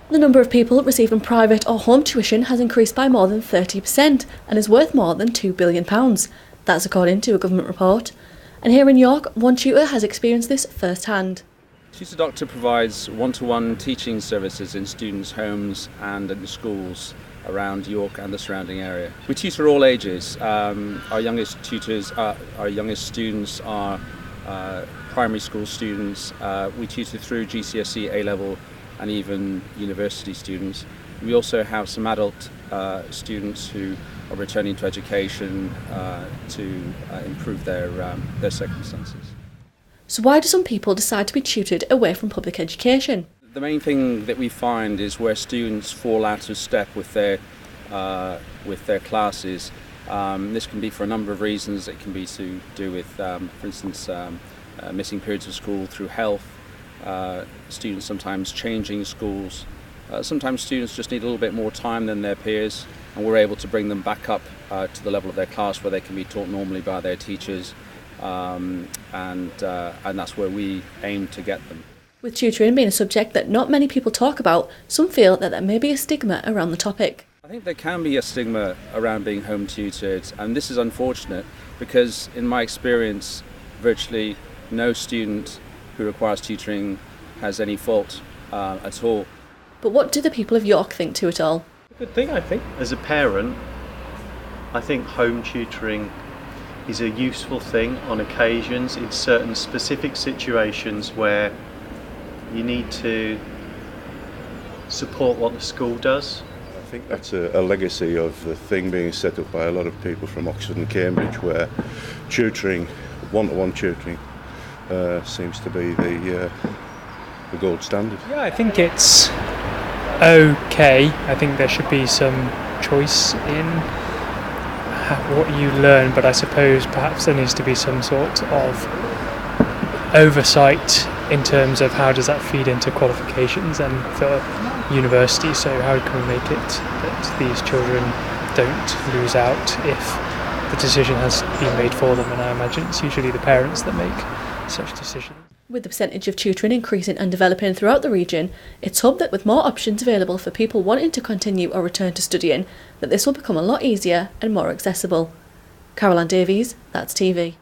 The number of people receiving private or home tuition has increased by more than 30% and is worth more than £2 billion. That's according to a government report. And here in York, one tutor has experienced this firsthand. Tutor Doctor provides one-to-one teaching services in students' homes and in schools around York and the surrounding area. We tutor all ages. Our youngest students are primary school students. We tutor through GCSE, A-level and even university students. We also have some adult students who are returning to education to improve their circumstances. So why do some people decide to be tutored away from public education? The main thing that we find is where students fall out of step with their classes. This can be for a number of reasons. It can be to do with, for instance, missing periods of school through health, students sometimes changing schools. Sometimes students just need a little bit more time than their peers, and we're able to bring them back up to the level of their class where they can be taught normally by their teachers, and that's where we aim to get them. With tutoring being a subject that not many people talk about, some feel that there may be a stigma around the topic. I think there can be a stigma around being home tutored, and this is unfortunate because in my experience virtually no student who requires tutoring has any fault at all. But what do the people of York think to it all? Good thing, I think. As a parent, I think home tutoring is a useful thing on occasions in certain specific situations where you need to support what the school does. I think that's a legacy of the thing being set up by a lot of people from Oxford and Cambridge, where tutoring, one-to-one tutoring, seems to be the gold standard. Yeah, I think it's okay. I think there should be some choice in what you learn, but I suppose perhaps there needs to be some sort of oversight in terms of how does that feed into qualifications and for university. So how can we make it that these children don't lose out if the decision has been made for them? And I imagine it's usually the parents that make such decisions. With the percentage of tutoring increasing and developing throughout the region, it's hoped that with more options available for people wanting to continue or return to studying, that this will become a lot easier and more accessible. Caroline Davies, That's TV.